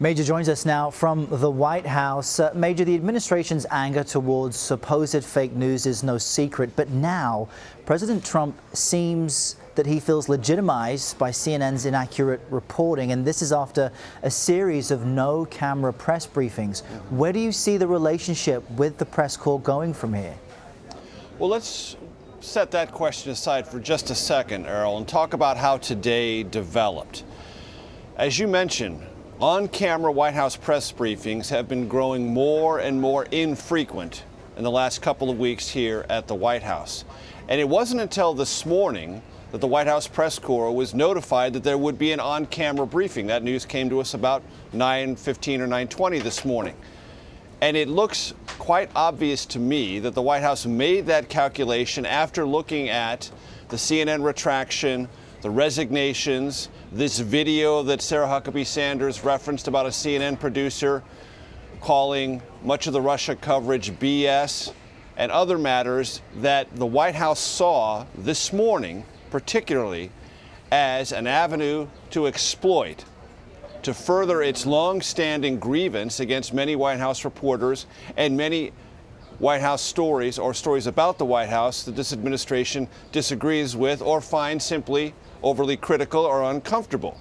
Major joins us now from the White House. Major, the administration's anger towards supposed fake news is no secret, but now President Trump seems that he feels legitimized by CNN's inaccurate reporting, and this is after a series of no-camera press briefings. Where do you see the relationship with the press corps going from here? Well, let's set that question aside for just a second, Errol, and talk about how today developed. As you mentioned, on-camera White House press briefings have been growing more and more infrequent in the last couple of weeks here at the White House. And it wasn't until this morning that the White House press corps was notified that there would be an on-camera briefing. That news came to us about 9:15 or 9:20 this morning. And it looks quite obvious to me that the White House made that calculation after looking at the CNN retraction, the resignations, this video that Sarah Huckabee Sanders referenced about a CNN producer calling much of the Russia coverage BS, and other matters that the White House saw this morning, particularly as an avenue to exploit, to further its long-standing grievance against many White House reporters and many White House stories or stories about the White House that this administration disagrees with or finds simply overly critical or uncomfortable.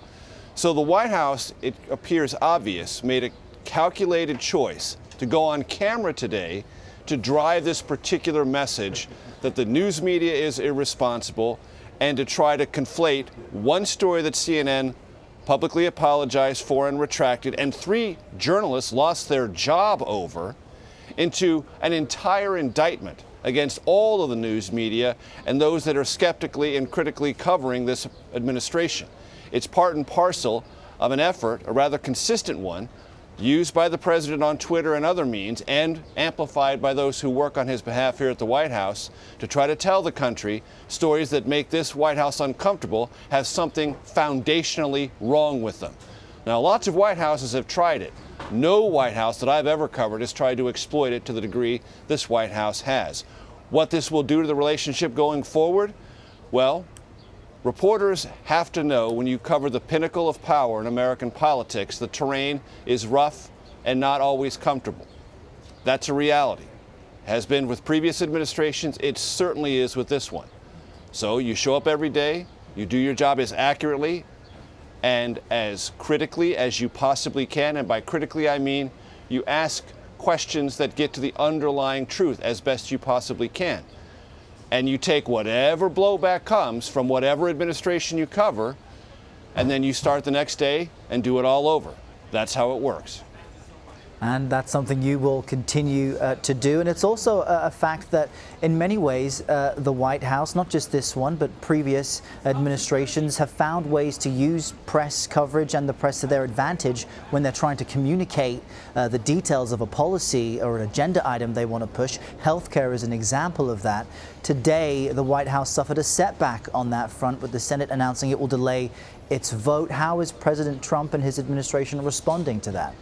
So the White House, it appears obvious, made a calculated choice to go on camera today to drive this particular message that the news media is irresponsible and to try to conflate one story that CNN publicly apologized for and retracted, and 3 journalists lost their job over, into an entire indictment against all of the news media and those that are skeptically and critically covering this administration. It's part and parcel of an effort, a rather consistent one, used by the president on Twitter and other means, and amplified by those who work on his behalf here at the White House, to try to tell the country stories that make this White House uncomfortable, have something foundationally wrong with them. Now, lots of White Houses have tried it. No White House that I've ever covered has tried to exploit it to the degree this White House has. What this will do to the relationship going forward? Well, reporters have to know when you cover the pinnacle of power in American politics, the terrain is rough and not always comfortable. That's a reality. Has been with previous administrations, it certainly is with this one. So you show up every day, you do your job as accurately and as critically as you possibly can, and by critically I mean you ask questions that get to the underlying truth as best you possibly can. And you take whatever blowback comes from whatever administration you cover, and then you start the next day and do it all over. That's how it works. And that's something you will continue to do. And it's also a fact that in many ways, the White House, not just this one, but previous administrations have found ways to use press coverage and the press to their advantage when they're trying to communicate the details of a policy or an agenda item they want to push. Healthcare is an example of that. Today, the White House suffered a setback on that front, with the Senate announcing it will delay its vote. How is President Trump and his administration responding to that?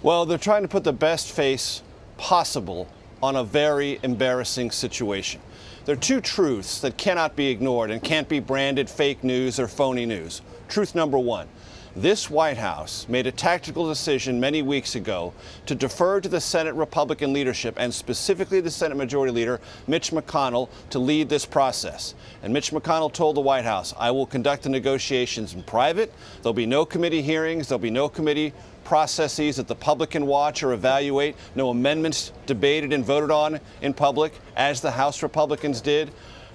Well, they're trying to put the best face possible on a very embarrassing situation. There are 2 truths that cannot be ignored and can't be branded fake news or phony news. Truth number 1, this White House made a tactical decision many weeks ago to defer to the Senate Republican leadership, and specifically the Senate Majority Leader, Mitch McConnell, to lead this process. And Mitch McConnell told the White House, I will conduct the negotiations in private. There'll be no committee hearings. There'll be no committee processes that the public can watch or evaluate, no amendments debated and voted on in public, as the House Republicans did.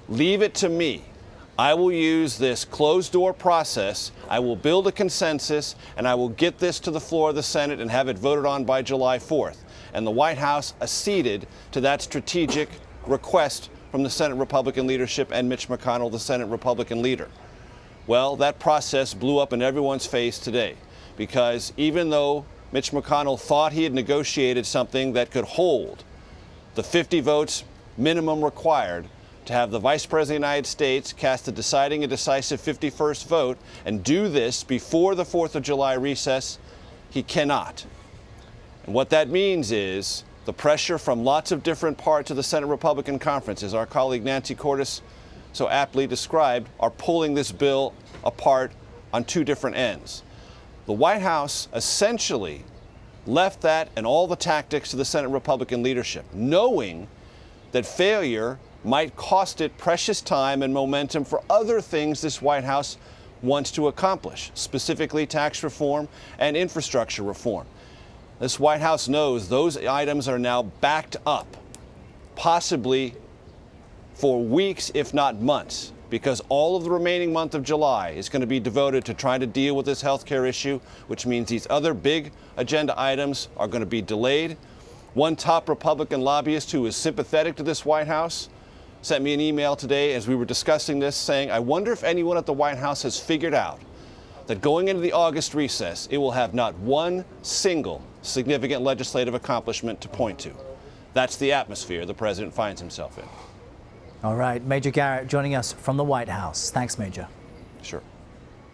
Leave it to me. I will use this closed-door process. I will build a consensus, and I will get this to the floor of the Senate and have it voted on by July 4th. And the White House acceded to that strategic request from the Senate Republican leadership and Mitch McConnell, the Senate Republican leader. Well, that process blew up in everyone's face today, because even though Mitch McConnell thought he had negotiated something that could hold the 50 votes minimum required to have the Vice President of the United States cast the deciding and decisive 51st vote and do this before the 4th of July recess, he cannot. And what that means is the pressure from lots of different parts of the Senate Republican Conference, as our colleague Nancy Cordes so aptly described, are pulling this bill apart on 2 different ends. The White House essentially left that and all the tactics to the Senate Republican leadership, knowing that failure might cost it precious time and momentum for other things this White House wants to accomplish, specifically tax reform and infrastructure reform. This White House knows those items are now backed up, possibly for weeks, if not months, because all of the remaining month of July is going to be devoted to trying to deal with this health care issue, which means these other big agenda items are going to be delayed. One top Republican lobbyist who is sympathetic to this White House sent me an email today as we were discussing this saying, I wonder if anyone at the White House has figured out that going into the August recess, it will have not one single significant legislative accomplishment to point to. That's the atmosphere the president finds himself in. All right, Major Garrett joining us from the White House. Thanks, Major. Sure.